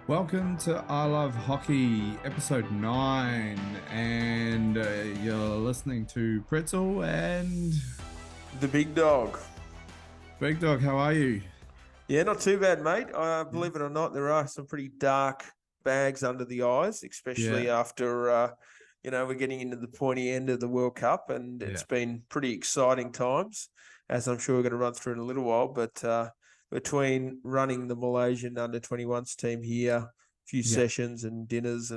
Welcome to I Love Hockey, episode 9, and you're listening to Pretzel and The big dog. Big Dog. How are you? Yeah, not too bad, mate. Yeah, Believe it or not, there are some pretty dark bags under the eyes, especially yeah, after, we're getting into the pointy end of the World Cup, and yeah, it's been pretty exciting times, as I'm sure we're going to run through in a little while. But between running the Malaysian under-21s team here, a few yeah, sessions and dinners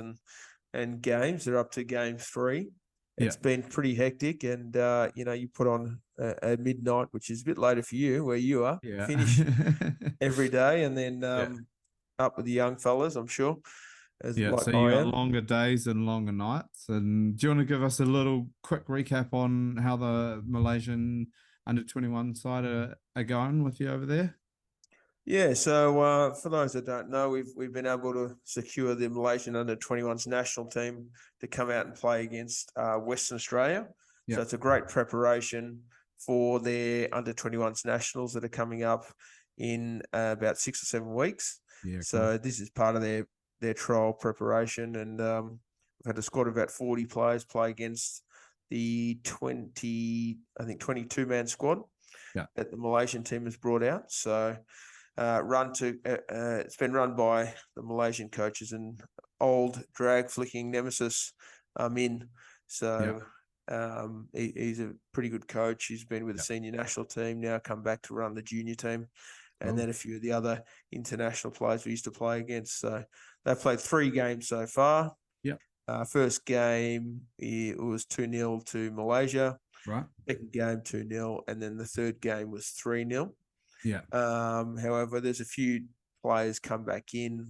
and games, they're up to game 3. yeah, It's been pretty hectic, and you put on a midnight, which is a bit later for you, where you are. yeah, Finish every day, and then yeah, up with the young fellas, I'm sure, as yeah. So like you I got am. longer days and longer nights. And do you want to give us a little quick recap on how the Malaysian under 21 side are going with you over there? Yeah, so for those that don't know, we've been able to secure the Malaysian under-21s national team to come out and play against Western Australia. Yeah, So it's a great preparation for their under-21s nationals that are coming up in about 6 or 7 weeks. yeah, cool. So this is part of their trial preparation, and we've had a squad of about 40 players play against the 22-man squad Yeah, that the Malaysian team has brought out. So it's been run by the Malaysian coaches and old drag flicking nemesis Min. yeah, So he's a pretty good coach. He's been with the yeah, senior national team, now come back to run the junior team, and cool. then a few of the other international players we used to play against. So they've played 3 games so far. Yeah, First game, it was 2-0 to Malaysia. right. Second game, 2-0. And then the third game was 3-0. Yeah, However, there's a few players come back in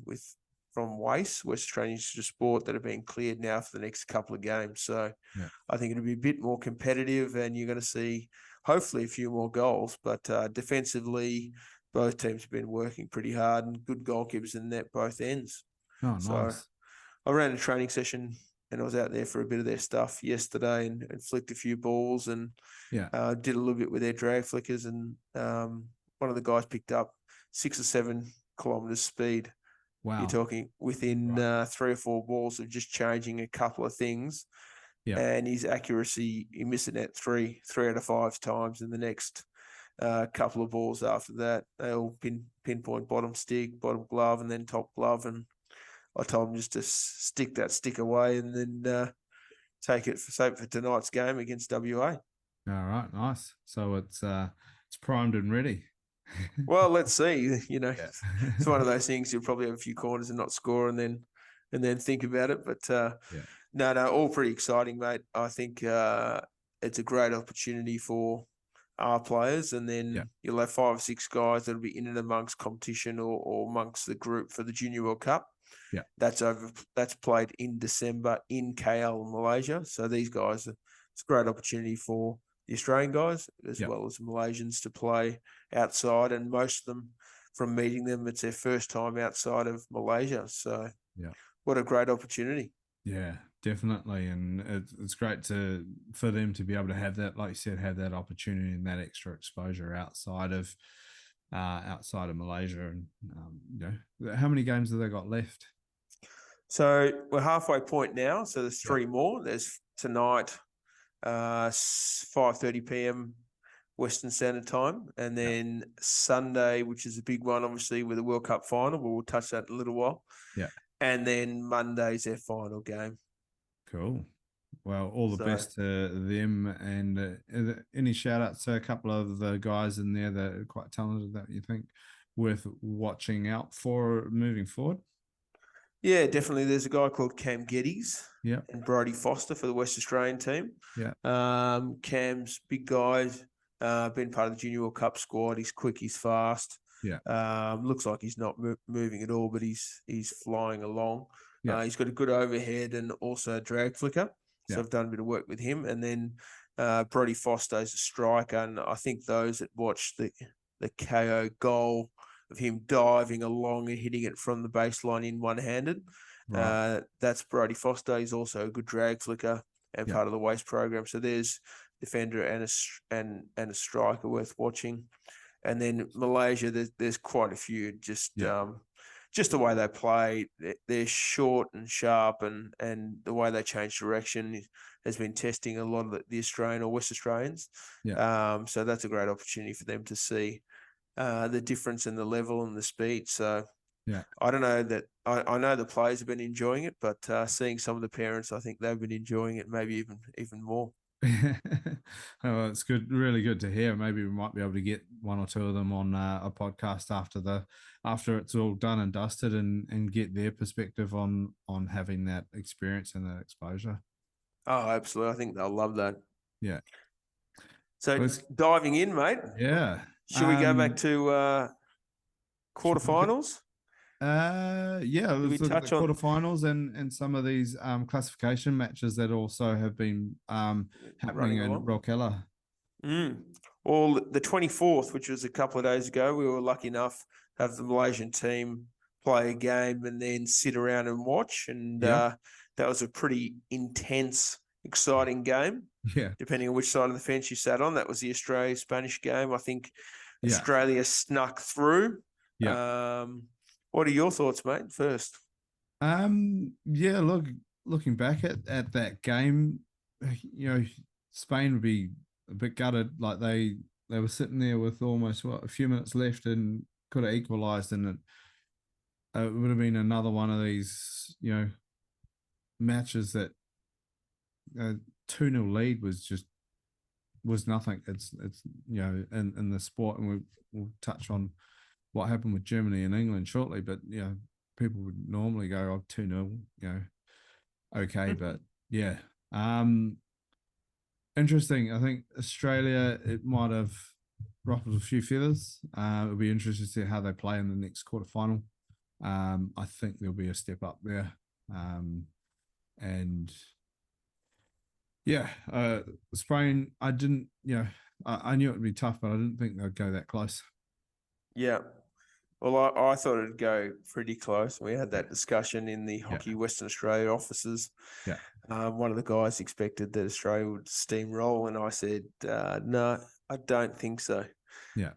from West Australian Institute of Sport, that have been cleared now for the next couple of games. So yeah. I think it'll be a bit more competitive, and you're going to see hopefully a few more goals. But defensively, both teams have been working pretty hard, and good goalkeepers in net both ends. Oh, So nice. I ran a training session, and I was out there for a bit of their stuff yesterday, and flicked a few balls, and Yeah. did a little bit with their drag flickers, and one of the guys picked up 6 or 7 kilometers speed. You're Wow. talking within Right. 3 or 4 balls of just changing a couple of things, Yeah. and his accuracy, he missed the net three out of 5 times. In the next couple of balls after that, they all pinpoint bottom stick, bottom glove, and then top glove. And I told him just to stick that stick away, and then save it for tonight's game against WA. All right. Nice. So it's primed and ready. Well, let's see. Yeah. It's one of those things. You'll probably have a few corners and not score, and then think about it. But Yeah. no, all pretty exciting, mate. I think it's a great opportunity for our players, and Yeah. then you'll have 5 or 6 guys that'll be in and amongst competition, or amongst the group for the Junior World Cup. Yeah. That's played in December in KL, Malaysia. So these guys, it's a great opportunity for the Australian guys as Yeah. well as the Malaysians to play outside, and most of them, from meeting them, it's their first time outside of Malaysia. So Yeah. what a great opportunity. Yeah. Definitely. And it's great for them to be able to have that, like you said, have that opportunity and that extra exposure outside of Malaysia. And how many games have they got left? So we're halfway point now. So there's Yeah. 3 more. There's tonight, 5:30 p.m. Western Standard Time, and Yeah. then Sunday, which is a big one, obviously, with the World Cup final. But we'll touch that in a little while. Yeah. And then Monday's their final game. Cool. Well, all the So best to them. And any shout outs to a couple of the guys in there that are quite talented that you think worth watching out for moving forward? yeah, definitely. There's a guy called Cam Geddes Yeah. and Brodie Foster for the West Australian team. Yeah. Cam's big guy, been part of the Junior World Cup squad. He's quick, he's fast. Yeah. Looks like he's not moving at all, but he's flying along. Yeah. He's got a good overhead and also a drag flicker. So Yeah. I've done a bit of work with him. And then Brodie Foster is a striker, and I think those that watched the KO goal of him diving along and hitting it from the baseline in one-handed, Right. that's Brodie Foster. He's also a good drag flicker and Yeah. part of the waste program. So there's defender and a striker worth watching. And then Malaysia, there's quite a few. Just Yeah. just the way they play. They're short and sharp, and the way they change direction has been testing a lot of the Australian or West Australians. Yeah. So that's a great opportunity for them to see the difference in the level and the speed. So Yeah. I don't know that I know the players have been enjoying it, but seeing some of the parents, I think they've been enjoying it maybe even more. Oh, it's good, really good to hear. Maybe we might be able to get one or two of them on a podcast after it's all done and dusted, and get their perspective on having that experience and that exposure. Oh, absolutely! I think they'll love that. Yeah. So Let's, diving in, mate. yeah. Should we go back to Should we look at quarterfinals? yeah, Did we let's look at the touch on quarterfinals and some of these classification matches that also have been happening running in along? Rockella. Well, the 24th, which was a couple of days ago, we were lucky enough to have the Malaysian team play a game and then sit around and watch. And Yeah. that was a pretty intense, exciting game, Yeah. depending on which side of the fence you sat on. That was the Australia-Spanish game. I think Yeah. Australia snuck through. Yeah. What are your thoughts, mate, first? Yeah, looking back at that game, Spain would be a bit gutted. Like they were sitting there with almost a few minutes left and could have equalised, and it would have been another one of these matches that 2-0 lead was nothing. It's in the sport, and we'll touch on what happened with Germany and England shortly, but people would normally go, oh, 2-0, okay. But yeah. Interesting. I think Australia, it might have ruffled a few feathers. It'll be interesting to see how they play in the next quarterfinal. I think there'll be a step up there. And yeah, Spain, I didn't, I knew it would be tough, but I didn't think they'd go that close. Yeah. Well, I thought it'd go pretty close. We had that discussion in the Hockey Western Australia offices. Yeah. One of the guys expected that Australia would steamroll, and I said, no, I don't think so. Yeah.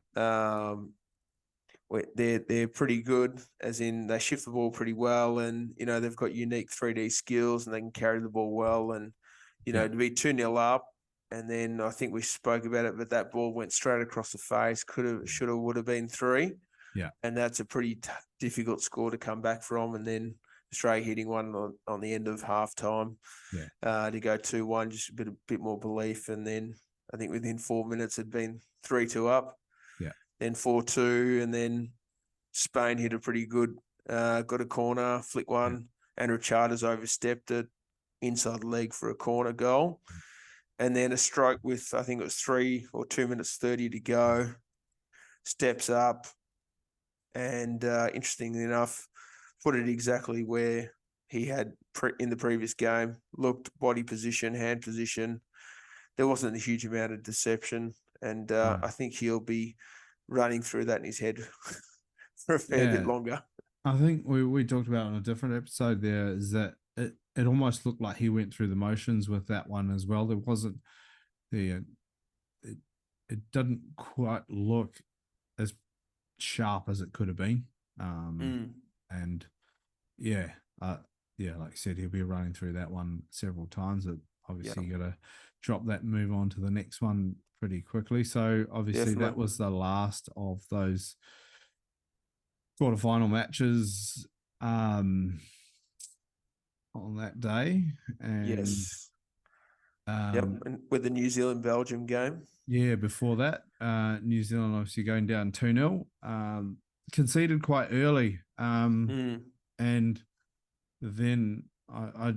They're pretty good, as in they shift the ball pretty well, and they've got unique 3D skills, and they can carry the ball well, and to be 2-0 up, and then I think we spoke about it, but that ball went straight across the face. Should have, would have been 3. Yeah. And that's a pretty difficult score to come back from. And then Australia hitting one on the end of halftime to go 2-1, just a bit more belief. And then I think within 4 minutes had been 3-2 up. Yeah. Then 4-2, and then Spain hit a pretty good, got a corner, flick one. Andrew Charters overstepped it inside the leg for a corner goal. And then a stroke with, I think it was 3 or 2 minutes 30 to go, steps up. And interestingly enough, put it exactly where he had in the previous game. Looked body position, hand position. There wasn't a huge amount of deception, and I think he'll be running through that in his head for a fair bit longer. I think we talked about on a different episode there is that it almost looked like he went through the motions with that one as well. There wasn't it didn't quite look as sharp as it could have been. And like I said, he'll be running through that one several times. It obviously got to drop that and move on to the next one pretty quickly. So obviously that was the last of those quarterfinal matches on that day. And and with the New Zealand Belgium game. Yeah, before that, New Zealand obviously going down 2-0, conceded quite early, and then I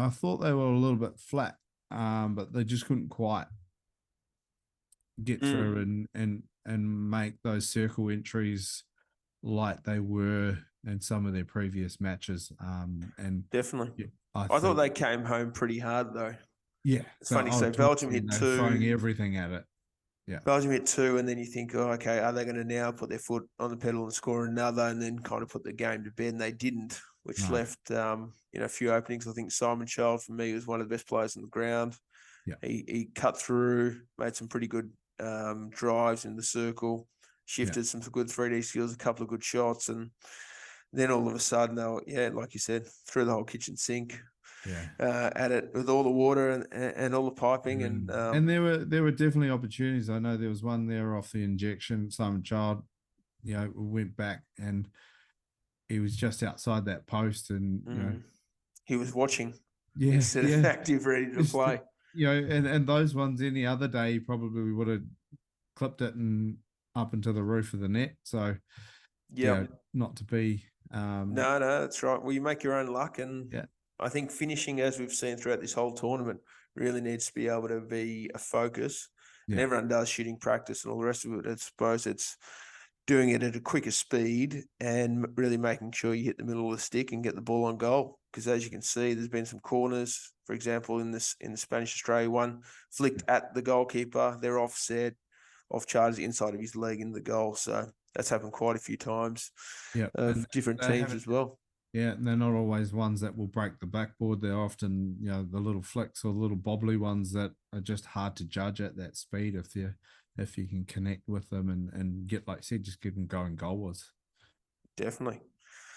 thought they were a little bit flat, but they just couldn't quite get through and make those circle entries like they were in some of their previous matches. And definitely, I thought they came home pretty hard though. Yeah, it's funny. So Belgium hit 2, throwing everything at it. Yeah, Belgium hit 2, and then you think, oh, okay, are they going to now put their foot on the pedal and score another, and then kind of put the game to bed? And they didn't, which left a few openings. I think Simon Child for me was one of the best players on the ground. Yeah, he cut through, made some pretty good drives in the circle, shifted some good 3D skills, a couple of good shots, and then all of a sudden they were, like you said, through the whole kitchen sink. Yeah. At it with all the water and all the piping And there were definitely opportunities. I know there was one there off the injection. Simon Child, went back and he was just outside that post, and he was watching yeah, instead of active, ready to play. And those ones any other day probably would have clipped it and up into the roof of the net. So not to be. No, that's right. Well, you make your own luck, and I think finishing, as we've seen throughout this whole tournament, really needs to be able to be a focus. And everyone does shooting practice and all the rest of it. I suppose it's doing it at a quicker speed and really making sure you hit the middle of the stick and get the ball on goal. Because as you can see, there's been some corners, for example, in the Spanish Australia one, flicked at the goalkeeper. They're offset, off charges inside of his leg in the goal. So that's happened quite a few times. Of different teams as well. Yeah, and they're not always ones that will break the backboard. They're often, the little flicks or the little bobbly ones that are just hard to judge at that speed if you can connect with them and get, like I said, just get them going goalwards. Definitely.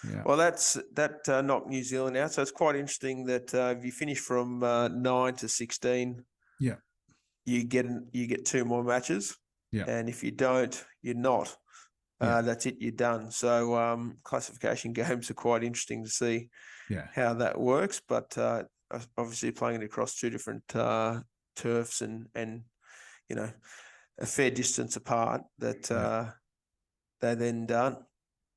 Yeah. Well, that knocked New Zealand out. So it's quite interesting that if you finish from 9 to 16, you get 2 more matches. Yeah. And if you don't, you're not. That's it, you're done. So classification games are quite interesting to see how that works. But obviously playing it across 2 different turfs and a fair distance apart, that they're then done.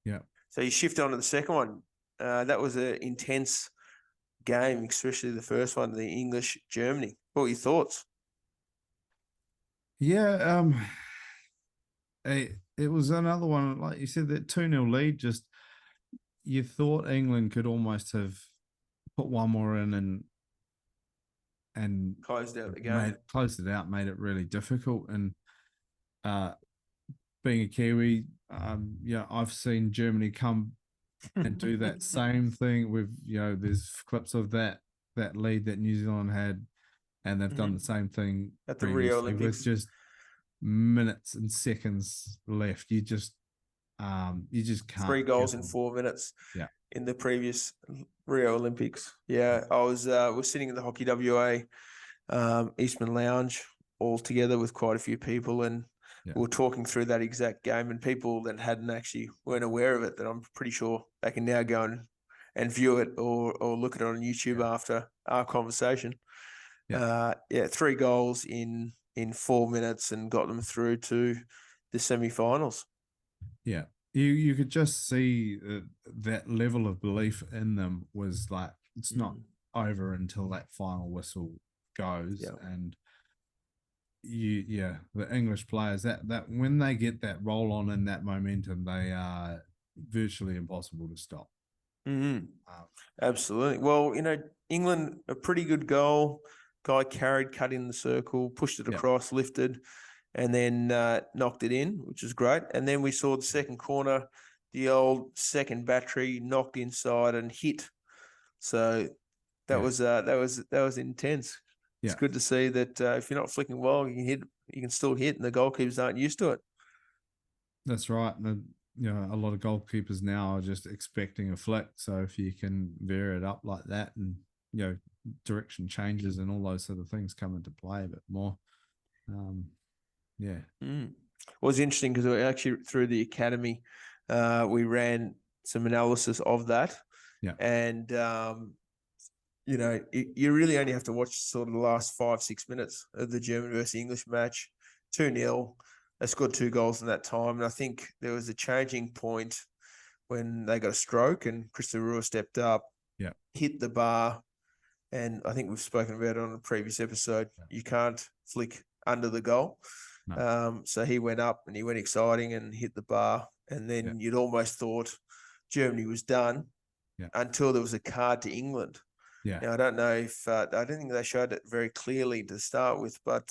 Yeah. So you shift on to the second one. That was an intense game, especially the first one, the English-Germany. What were your thoughts? Yeah, it was another one, like you said, that 2-0 lead. Just you thought England could almost have put one more in and closed out the game. Closed it out, made it really difficult. And being a Kiwi, I've seen Germany come and do that same thing. There's clips of that lead that New Zealand had, and they've done the same thing at the Rio Olympics with just minutes and seconds left. You just can't. 3 goals in 4 minutes. Yeah. In the previous Rio Olympics. Yeah, I was sitting in the Hockey WA Eastman Lounge all together with quite a few people, and we were talking through that exact game, and people that weren't aware of it, that I'm pretty sure they can now go and view it or look at it on YouTube after our conversation. 3 goals in 4 minutes and got them through to the semi-finals. Yeah. You could just see that level of belief in them was like, it's not over until that final whistle goes. And the English players, that when they get that roll on and that momentum, they are virtually impossible to stop. Absolutely. Well, England, a pretty good goal. Guy carried, cut in the circle, pushed it across, lifted, and then knocked it in, which is great. And then we saw the second corner, the old second battery knocked inside and hit. So that was intense. It's good to see that if you're not flicking well, you can still hit, and the goalkeepers aren't used to it. That's right. And a lot of goalkeepers now are just expecting a flick. So if you can vary it up like that, and direction changes and all those sort of things come into play a bit more. It was interesting because actually through the academy, we ran some analysis of that. And you really only have to watch sort of the last 5-6 minutes of the German versus English match. 2-0. They scored 2 goals in that time, and I think there was a changing point when they got a stroke and Christopher Rua stepped up, hit the bar, and I think we've spoken about it on a previous episode. You can't flick under the goal. No. So he went up and he went exciting and hit the bar, and then you'd almost thought Germany was done until there was a card to England. Now, I don't know if I don't think they showed it very clearly to start with, but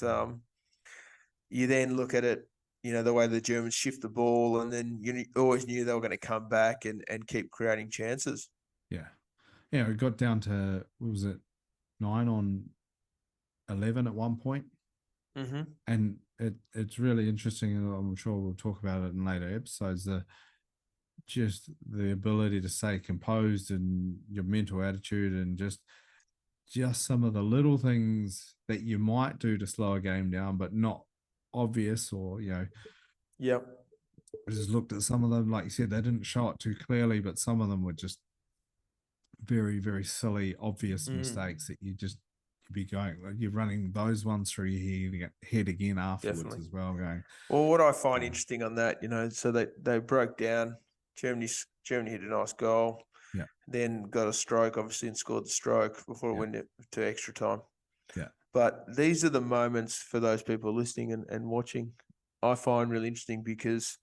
you then look at it, the way the Germans shift the ball, and then you always knew they were going to come back and keep creating chances. Yeah, it got down to, what was it, 9 on 11 at one point. And it's really interesting, and I'm sure we'll talk about it in later episodes. Just the ability to stay composed and your mental attitude, and just some of the little things that you might do to slow a game down, but not obvious, or Yep. I just looked at some of them, like you said, they didn't show it too clearly, but some of them were just very, very silly, obvious mistakes that you'd be going, you're running those ones through your head again afterwards Definitely. as well. Going, Well, what I find interesting on that, so they broke down. Germany hit a nice goal, yeah, then got a stroke, obviously, and scored the stroke before it yeah, went to extra time. yeah, But these are the moments for those people listening and watching, I find really interesting, because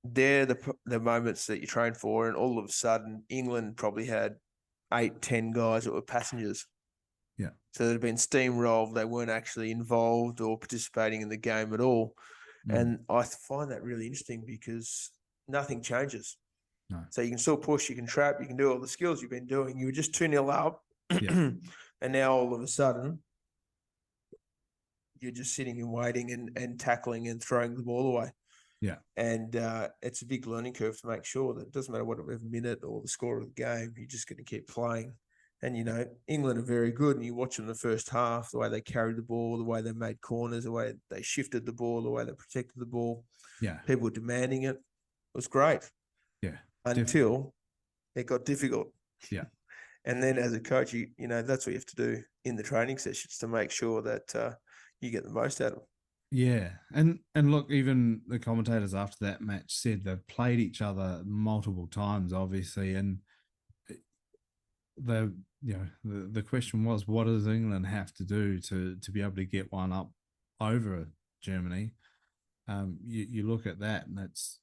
they're the moments that you train for, and all of a sudden England probably had 8-10 guys that were passengers. yeah, So they'd been steamrolled. They weren't actually involved or participating in the game at all. And I find that really interesting, because nothing changes. no, So you can still push, you can trap, you can do all the skills you've been doing. You were just 2-0 up. yeah, And now all of a sudden, you're just sitting and waiting and tackling and throwing the ball away. yeah, And it's a big learning curve to make sure that it doesn't matter whatever minute or the score of the game, you're just going to keep playing. And, England are very good, and you watch them in the first half, the way they carried the ball, the way they made corners, the way they shifted the ball, the way they protected the ball. yeah, People were demanding it. It was great yeah, until it got difficult. yeah. And then as a coach, that's what you have to do in the training sessions to make sure that you get the most out of them. Yeah, and look, even the commentators after that match said they've played each other multiple times, obviously, and the question was, what does England have to do to be able to get one up over Germany? You look at that, and that's,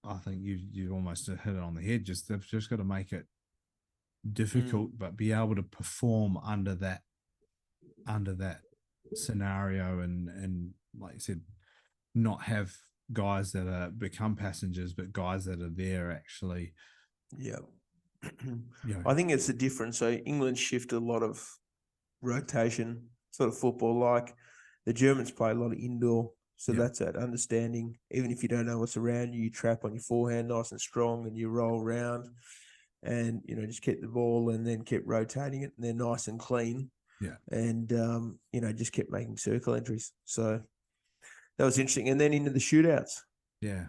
I think you almost hit it on the head. They've just got to make it difficult, but be able to perform under that scenario, and like you said, not have guys that are become passengers, but guys that are there actually. Yeah. I think it's the difference. So England shift a lot of rotation, sort of football like. The Germans play a lot of indoor. So that's that understanding. Even if you don't know what's around you, you trap on your forehand nice and strong, and you roll around and, just keep the ball and then keep rotating it, and they're nice and clean. Yeah. And, just kept making circle entries. So that was interesting. And then into the shootouts. Yeah.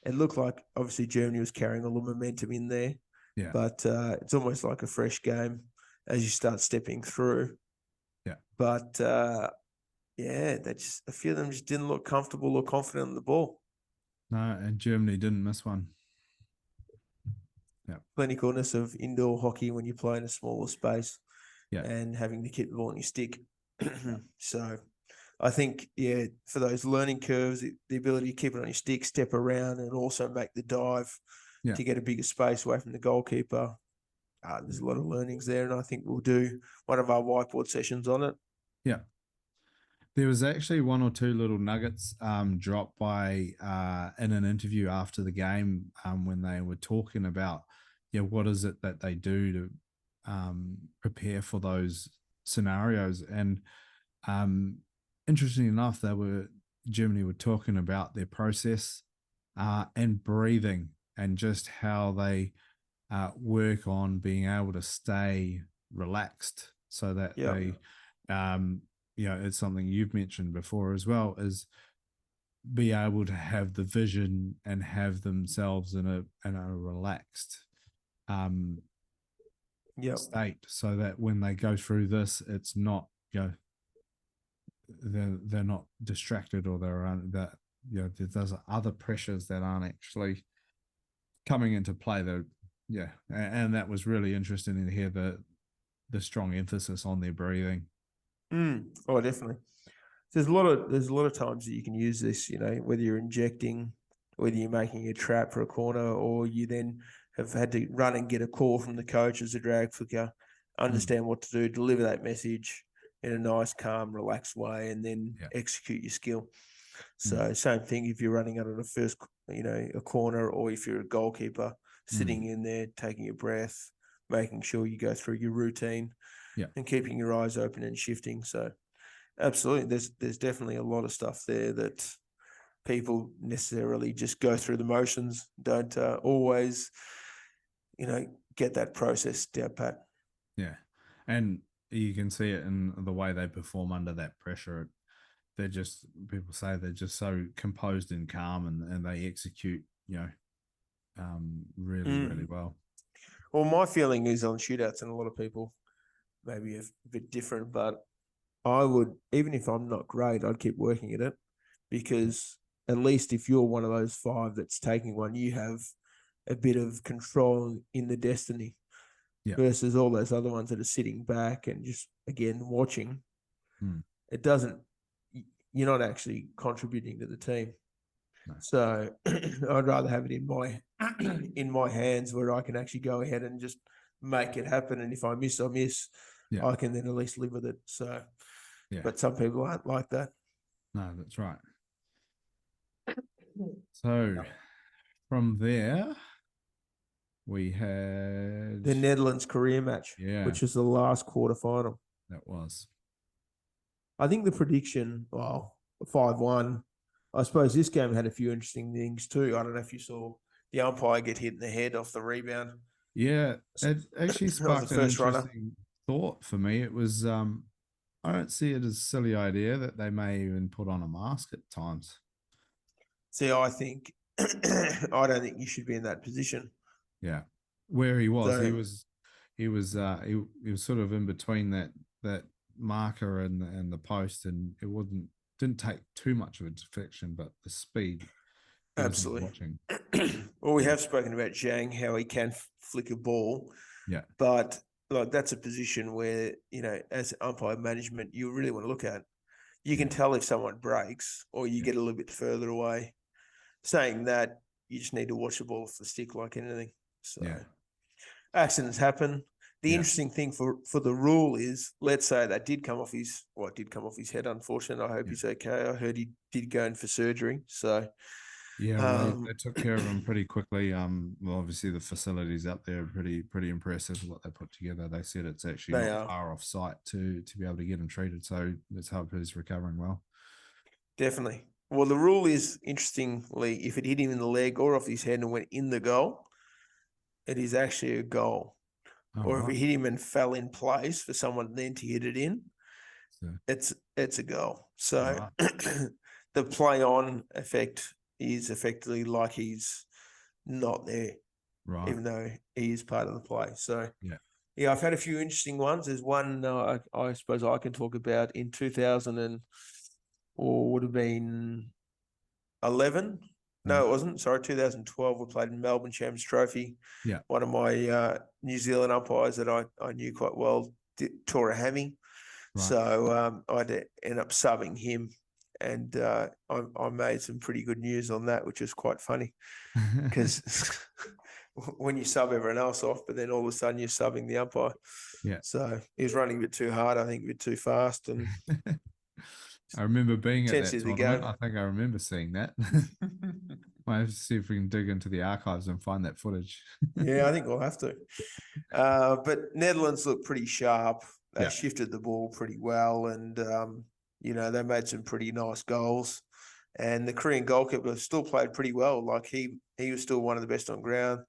It looked like, obviously, Germany was carrying all the momentum in there. Yeah. But it's almost like a fresh game as you start stepping through. Yeah. But, a few of them just didn't look comfortable or confident in the ball. No, and Germany didn't miss one. Yeah. Clinicalness of indoor hockey when you play in a smaller space, yeah, and having to keep the ball on your stick. So I think, for those learning curves, the ability to keep it on your stick, step around, and also make the dive to get a bigger space away from the goalkeeper. There's a lot of learnings there, and I think we'll do one of our whiteboard sessions on it. Yeah. There was actually one or two little nuggets dropped by in an interview after the game when they were talking about, what is it that they do to prepare for those scenarios. And interesting enough, Germany were talking about their process and breathing, and just how they work on being able to stay relaxed, so that they it's something you've mentioned before as well, is be able to have the vision and have themselves in a relaxed state, so that when they go through this, it's not, they're not distracted, or there's other pressures that aren't actually coming into play. And that was really interesting to hear the strong emphasis on their breathing. Oh, definitely. There's a lot of times that you can use this, whether you're injecting, whether you're making a trap for a corner, or you then have had to run and get a call from the coach as a drag flicker, understand what to do, deliver that message in a nice, calm, relaxed way, and then execute your skill. So same thing if you're running out of the first, a corner, or if you're a goalkeeper, sitting in there, taking a breath, making sure you go through your routine, and keeping your eyes open and shifting. So Absolutely. There's definitely a lot of stuff there that people necessarily just go through the motions, don't always, get that process down pat. Yeah, and you can see it in the way they perform under that pressure. They're just, people say they're just so composed and calm, and they execute, really, really well. Well, my feeling is on shootouts, and a lot of people maybe a bit different, but I would, even if I'm not great, I'd keep working at it, because at least if you're one of those 5 that's taking one, you have a bit of control in the destiny. Yeah. Versus all those other ones that are sitting back and just, again, watching. It doesn't, you're not actually contributing to the team. No. So I'd rather have it in my hands, where I can actually go ahead and just make it happen. And if I miss, I miss. Yeah. I can then at least live with it. So, Yeah. but some people aren't like that. No, that's right. So from there, we had the Netherlands Korea match, which was the last quarterfinal. That was. I think the prediction, 5-1. I suppose this game had a few interesting things too. I don't know if you saw the umpire get hit in the head off the rebound. Yeah, it actually sparked an interesting thought for me. It was, I don't see it as a silly idea that they may even put on a mask at times. See, I think, I don't think you should be in that position. Yeah, where he was, he was sort of in between that marker and the post, and it didn't take too much of a deflection, but the speed. Absolutely. Well, we have spoken about Zhang, how he can flick a ball. Yeah. But that's a position where, as umpire management, you really want to look at. You can tell if someone breaks or you get a little bit further away. Saying that, you just need to watch the ball off the stick like anything. So accidents happen. The interesting thing for the rule is, let's say that did come off his head, unfortunately. I hope he's okay. I heard he did go in for surgery. So they took care of him pretty quickly. Well, obviously the facilities up there are pretty impressive what they put together. They said it's actually not far off site to be able to get him treated. So let's hope he's recovering well. Definitely. Well, the rule is, interestingly, if it hit him in the leg or off his head and went in the goal, it is actually a goal. Or if it hit him and fell in place for someone then to hit it in, it's a goal. So the play on effect is effectively like he's not there, even though he is part of the play. So I've had a few interesting ones. There's one I suppose I can talk about in 2000 or would have been 11. No, it wasn't. Sorry, 2012. We played in Melbourne Champs Trophy. Yeah. One of my New Zealand umpires that I knew quite well tore a hammy. Right. So I had to end up subbing him. And I made some pretty good news on that, which was quite funny. Because when you sub everyone else off, but then all of a sudden you're subbing the umpire. Yeah. So he was running a bit too hard, I think a bit too fast. And I remember being at that tournament. I think I remember seeing that. Might have to see if we can dig into the archives and find that footage. Yeah, I think we'll have to. But Netherlands looked pretty sharp. They shifted the ball pretty well, and they made some pretty nice goals. And the Korean goalkeeper still played pretty well. Like he was still one of the best on ground.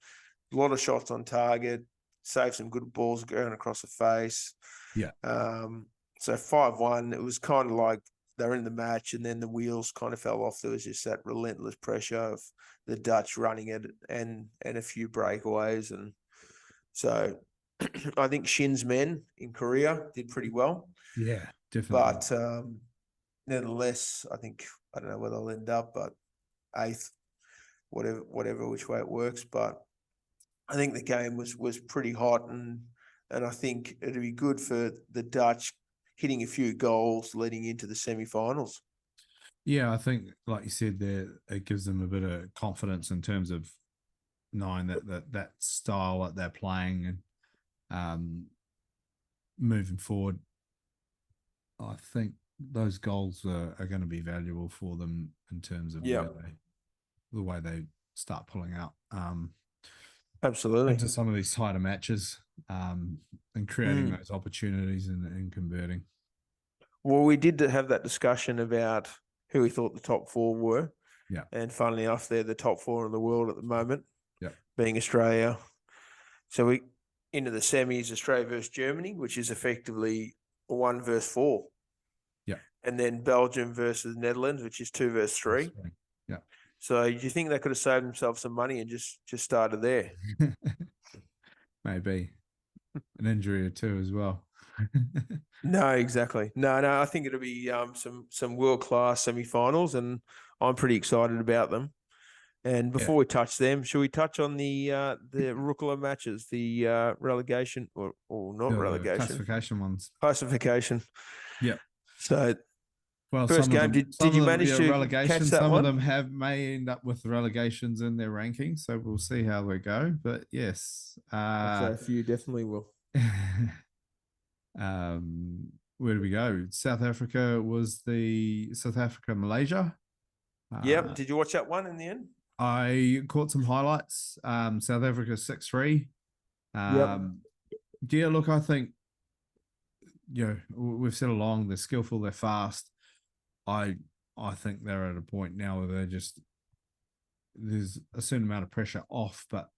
A lot of shots on target. Saved some good balls going across the face. Yeah. So 5-1. It was kind of like they were in the match, and then the wheels kind of fell off. There was just that relentless pressure of the Dutch running it and a few breakaways. And so I think Shin's men in Korea did pretty well. Yeah, definitely. But nevertheless, I don't know where they'll end up, but 8th, whatever which way it works. But I think the game was pretty hot, and I think it'd be good for the Dutch hitting a few goals leading into the semi-finals. Yeah, I think, like you said there, it gives them a bit of confidence in terms of knowing that style that they're playing, and moving forward, I think those goals are going to be valuable for them in terms of the way they start pulling out absolutely into some of these tighter matches, and creating those opportunities and converting. Well, we did have that discussion about who we thought the top four were. Yeah. And funnily enough, they're the top four in the world at the moment. Yeah. Being Australia. So we into the semis, Australia versus Germany, which is effectively 1-4. Yeah. And then Belgium versus Netherlands, which is 2-3. Yeah. So do you think they could have saved themselves some money and just started there? Maybe an injury or two as well. No, exactly. No, I think it'll be some world class semi-finals, and I'm pretty excited about them. And before we touch them, should we touch on the Rukla matches, the relegation or not relegation, classification ones? Classification. Yeah. So well, first game, did you manage to relegation? catch that some one? of them may end up with relegations in their rankings, so we'll see how they go. But yes, I'd say a few definitely will. Where do we go? South Africa Malaysia. Yep. Did you watch that one in the end? I caught some highlights. South Africa 6-3. Yep. Yeah, look, I think we've said along they're skillful, they're fast. I think they're at a point now where there's a certain amount of pressure off, but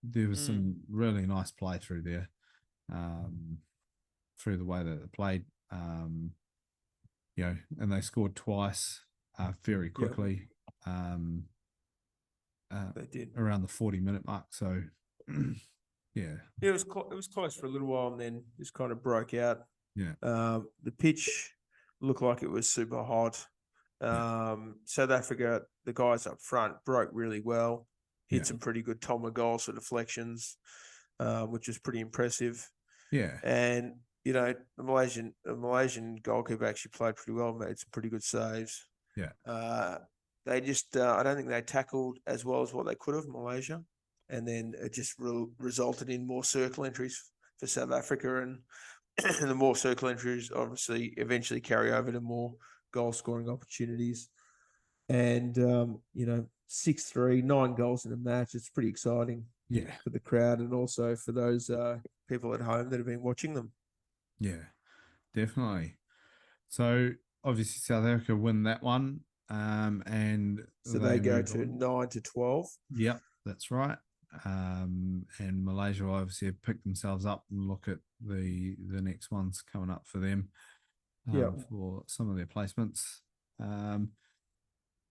there was some really nice play through there, through the way that they played, and they scored twice, very quickly. They did around the 40-minute mark. So, yeah, it was close for a little while, and then just kind of broke out. Yeah. The pitch looked like it was super hot. South Africa, the guys up front broke really well, hit some pretty good Tonga goals for deflections, which was pretty impressive. Yeah. And the Malaysian goalkeeper actually played pretty well, made some pretty good saves. Yeah. They just I don't think they tackled as well as what they could have, Malaysia, and then it just resulted in more circle entries for South Africa, and the more circle entries obviously eventually carry over to more goal scoring opportunities. And 6-3, 9 goals in a match. It's pretty exciting, for the crowd and also for those people at home that have been watching them. Yeah, definitely. So obviously South Africa win that one, and so they go to 9-12. Yep, that's right. And Malaysia obviously have picked themselves up and look at the next ones coming up for them, for some of their placements. Then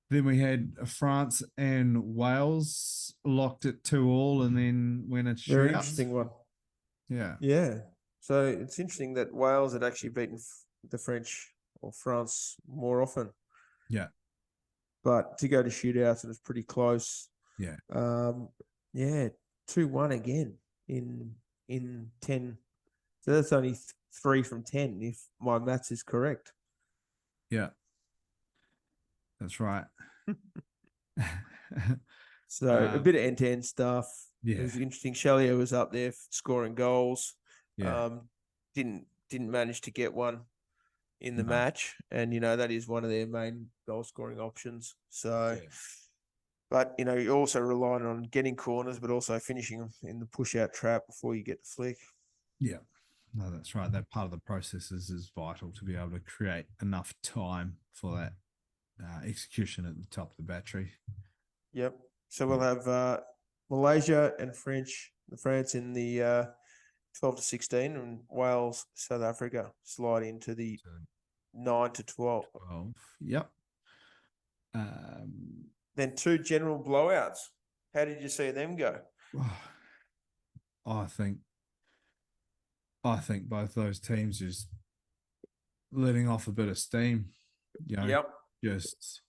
we had France and Wales locked at 2-2, and then went into Very shootouts. interesting one. Yeah. Yeah. So it's interesting that Wales had actually beaten the French or France more often. Yeah. But to go to shootouts, it was pretty close. Yeah. 2-1 again in 10. So that's only 3 from 10 if my maths is correct. Yeah. That's right. So a bit of end-to-end stuff. Yeah. It was interesting. Ciriello was up there scoring goals. Yeah. Didn't manage to get one in the match, and that is one of their main goal scoring options. So, but you're also relying on getting corners, but also finishing them in the push out trap before you get the flick. Yeah, no, that's right. That part of the process is vital to be able to create enough time for that execution at the top of the battery. Yep. So we'll have Malaysia and France in the 12-16, and Wales, South Africa slide into the 9-12. Yep. Then 2 general blowouts. How did you see them go? I think both those teams just letting off a bit of steam. Just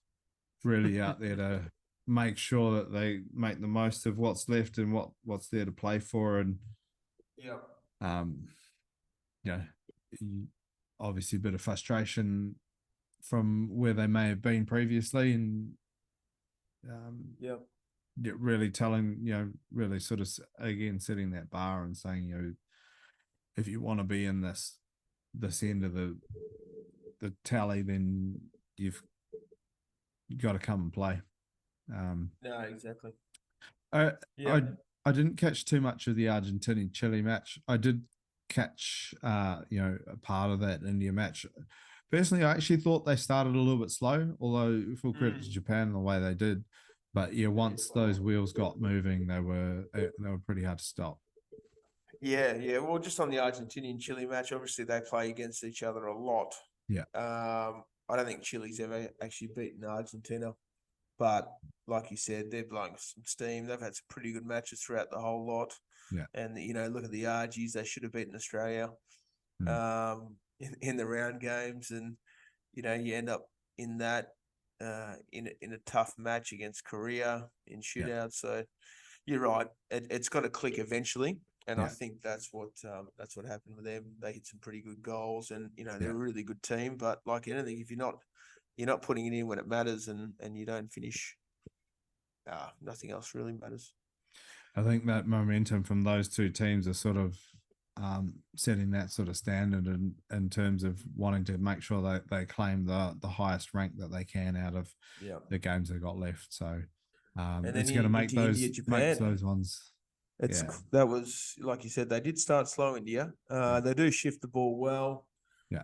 really out there to make sure that they make the most of what's left and what's there to play for. And obviously a bit of frustration from where they may have been previously, and really telling, really sort of again setting that bar and saying, if you want to be in this end of the tally, then you've got to come and play. No, exactly. I didn't catch too much of the Argentinian Chile match. I did catch a part of that India match. Personally, I actually thought they started a little bit slow, although full credit to Mm. Japan the way they did. But yeah, once those wheels got moving, they were pretty hard to stop. Yeah, yeah. Well, just on the Argentinian Chile match, obviously they play against each other a lot. Yeah, I don't think Chile's ever actually beaten Argentina, but like you said, they're blowing some steam. They've had some pretty good matches throughout the whole lot. yeah, And look at the Argies; they should have beaten Australia mm, in the round games, and you end up in that in a tough match against Korea in yeah, shootouts. So you're right; it's got to click eventually. And I yeah, think that's what happened with them. They hit some pretty good goals, and they're yeah. a really good team. But like anything, if you're not putting it in when it matters, and you don't finish, nothing else really matters. I think that momentum from those two teams are sort of setting that sort of standard in terms of wanting to make sure they claim the highest rank that they can out of Yeah. the games they got left. So And then it's going to make into India, makes Japan. those ones. It's Yeah, that was like you said. They did start slow, India. yeah, They do shift the ball well. yeah,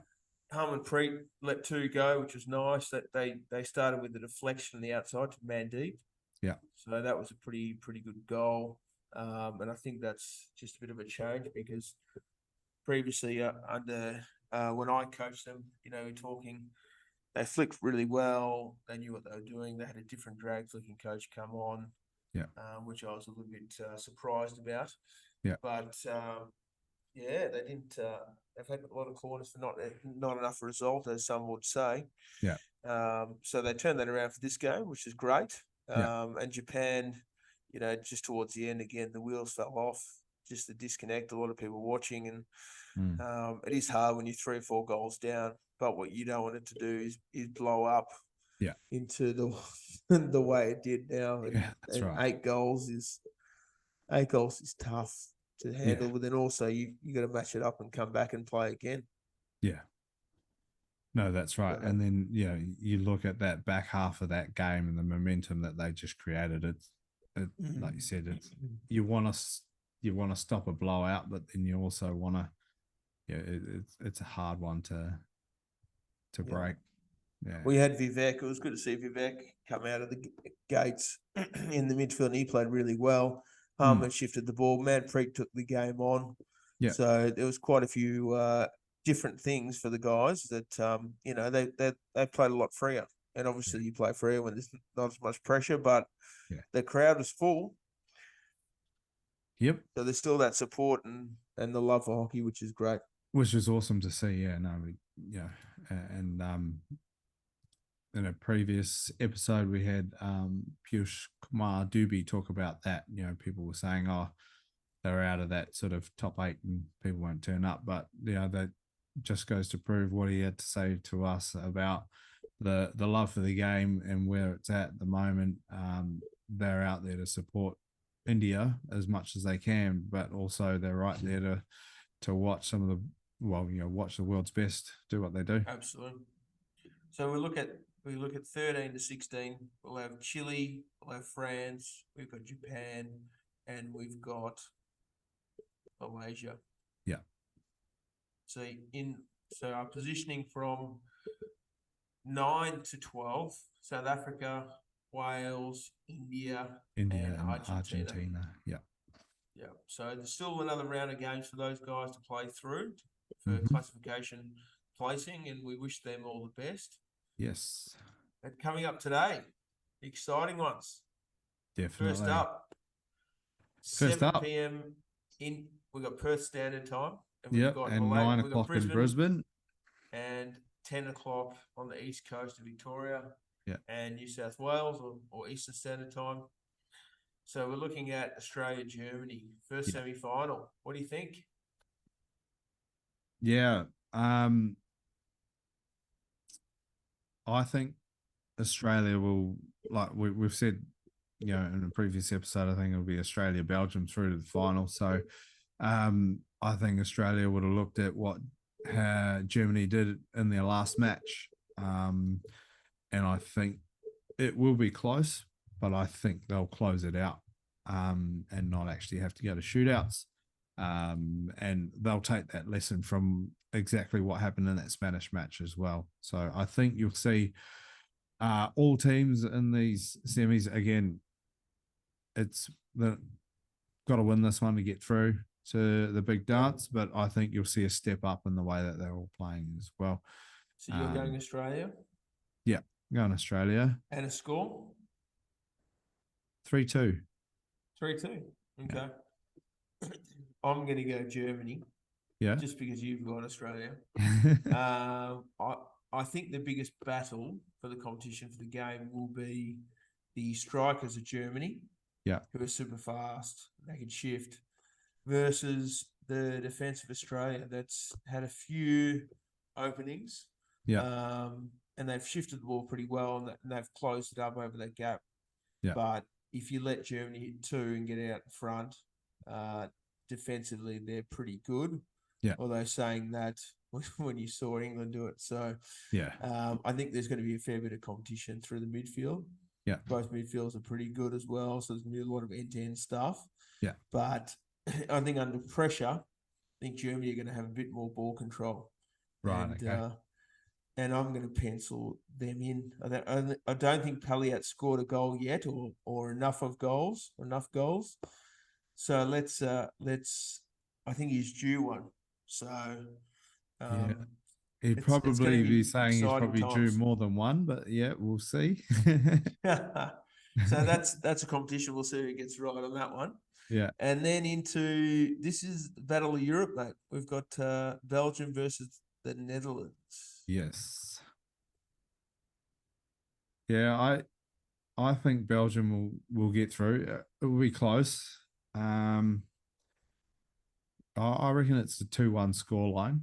Preet let two go, which was nice. That they started with the deflection on the outside to Mandeep, yeah, so that was a pretty good goal. And I think that's just a bit of a change because previously under when I coached them, talking, they flicked really well. They knew what they were doing. They had a different drag flicking coach come on, yeah, which I was a little bit surprised about. yeah, But yeah, they didn't. They've had a lot of corners for not enough result, as some would say. yeah, So they turned that around for this game, which is great. yeah, And Japan, just towards the end again, the wheels fell off. Just the disconnect. A lot of people watching, and mm, it is hard when you're 3 or 4 goals down. But what you don't want it to do is blow up yeah, into the the way it did now. And, yeah. That's and right. 8 goals is tough to Yeah, handle. But then also you got to match it up and come back and play again. yeah. No, that's right. So, And then you look at that back half of that game and the momentum that they just created. Like you said, it's you want to stop a blowout, but then you also want to. Yeah, it's a hard one to yeah. break. Yeah, We had Vivek. It was good to see Vivek come out of the gates in the midfield, and he played really well. mm, Harman shifted the ball. Manpreet took the game on. yeah, So there was quite a few different things for the guys that they played a lot freer. And yeah, obviously you play freer when there's not as much pressure, but yeah. the crowd was full. Yep. So there's still that support and the love for hockey, which is great. Which was awesome to see. Yeah, no, and in a previous episode we had Piyush Kumar Dubey talk about that. People were saying, oh, they're out of that sort of top 8 and people won't turn up. But that just goes to prove what he had to say to us about the love for the game and where it's at the moment. They're out there to support India as much as they can, but also they're right there to watch some of the watch the world's best do what they do. Absolutely. So we look at 13 to 16. We'll have Chile, we'll have France, we've got Japan, and we've got Malaysia. Yeah. So our positioning from 9 to 12: South Africa, Wales, India, and And Argentina. Yeah. Yeah. So there's still another round of games for those guys to play through for Mm-hmm. classification placing, and we wish them all the best. Yes. And coming up today, exciting ones. Definitely. First up, First 7 up. p.m. we've got Perth Standard Time, and Yep. And 9 o'clock in Brisbane. and 10 o'clock on the east coast of Victoria, Yeah. and New South Wales or Eastern Standard Time. So we're looking at Australia, Germany, first semi-final. What do you think? Yeah. I think Australia will, like we've said, in a previous episode, I think it'll be Australia, Belgium through to the final. So I think Australia would have looked at what Germany did in their last match. And I think it will be close, but I think they'll close it out and not actually have to go to shootouts. and they'll take that lesson from exactly what happened in that Spanish match as well. So I think you'll see all teams in these semis again. It's got to win this one to get through to the big dance, but I think you'll see a step up in the way that they're all playing as well. So you're going Australia? Yeah, going Australia. And a score? 3-2. 3-2. Okay. Yeah. I'm going to go Germany. Yeah. Just because you've gone Australia. I think the biggest battle for the competition for the game will be the strikers of Germany. Yeah. Who are super fast. They can shift. Versus the defence of Australia that's had a few openings. Yeah. And they've shifted the ball pretty well and they've closed it up over that gap. Yeah. But if you let Germany hit 2 and get out in front, defensively they're pretty good. Yeah. Although saying that when you saw England do it. So yeah. I think there's going to be a fair bit of competition through the midfield. Yeah. Both midfields are pretty good as well. So there's going to be a lot of end-to-end stuff. Yeah. But I think under pressure, I think Germany are going to have a bit more ball control. Right. And I'm going to pencil them in. I don't think Palliat scored a goal yet, or enough goals. So let's. I think he's due one. So yeah. He'd probably be saying he's probably due more than one, but yeah, we'll see. So that's a competition. We'll see who gets right on that one. Yeah. And then this is Battle of Europe, mate. We've got Belgium versus the Netherlands. Yes. Yeah, I think Belgium will get through. It will be close. I reckon it's a 2-1 scoreline.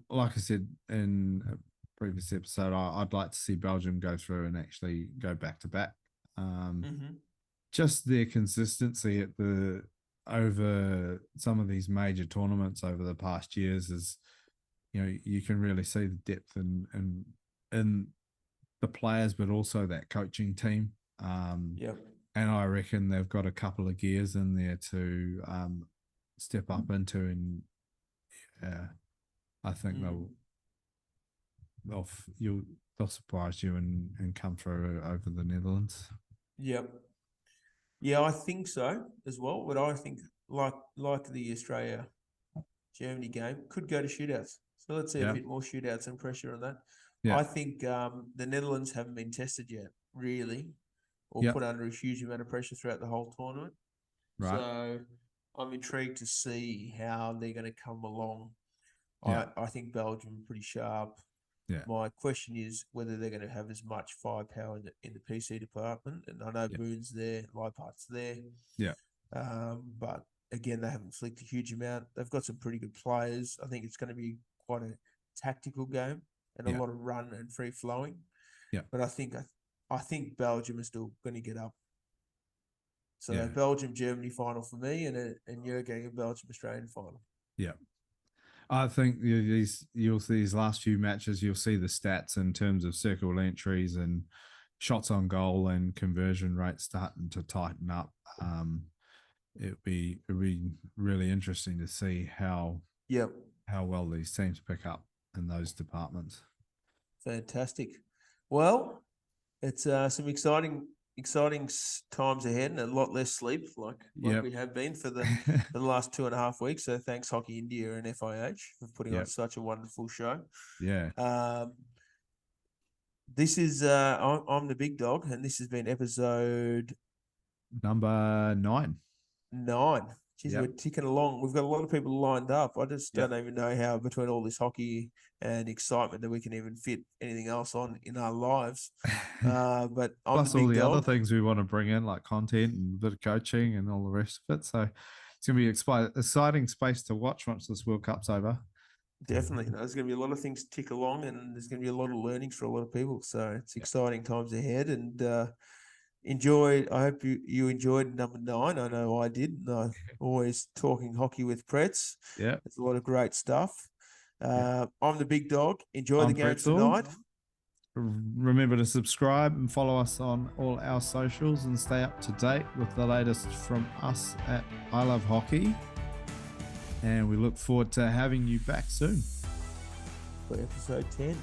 Like I said in a previous episode, I'd like to see Belgium go through and actually go back to back. Just their consistency over some of these major tournaments over the past years is, you can really see the depth in the players, but also that coaching team. And I reckon they've got a couple of gears in there to step up into, and I think they'll surprise you and come through over the Netherlands. Yep. Yeah, I think so as well. But I think like the Australia Germany game could go to shootouts. So let's see a bit more shootouts and pressure on that. Yeah. I think the Netherlands haven't been tested yet, really, or put under a huge amount of pressure throughout the whole tournament. Right. So I'm intrigued to see how they're going to come along. Yeah. I think Belgium pretty sharp. Yeah. My question is whether they're going to have as much firepower in the PC department. And I know Boon's there, Leipart's there. Yeah. But again, they haven't flicked a huge amount. They've got some pretty good players. I think it's going to be quite a tactical game and a lot of run and free flowing. Yeah. But I think Belgium is still going to get up. So Belgium Germany final for me, and you're getting a Belgium Australian final. Yeah. I think you'll see these last few matches, you'll see the stats in terms of circle entries and shots on goal and conversion rates starting to tighten up. It'll be really interesting to see how well these teams pick up in those departments. Fantastic. Well, it's some exciting times ahead and a lot less sleep like we have been for the last 2.5 weeks. So thanks Hockey India and FIH for putting on such a wonderful show. Yeah. This is I'm the big dog, and this has been episode number 9. Geez, we're ticking along. We've got a lot of people lined up. I just don't even know how, between all this hockey and excitement, that we can even fit anything else on in our lives. But I'm plus all the other things we want to bring in, like content and a bit of coaching and all the rest of it. So it's going to be exciting space to watch once this World Cup's over. Definitely. There's going to be a lot of things to tick along, and there's going to be a lot of learnings for a lot of people. So it's exciting times ahead, and I hope you enjoyed number 9. I know I did. Always talking hockey with Pretz. Yeah. There's a lot of great stuff. I'm the big dog. Enjoy the game tonight. Remember to subscribe and follow us on all our socials and stay up to date with the latest from us at I Love Hockey. And we look forward to having you back soon. For episode 10.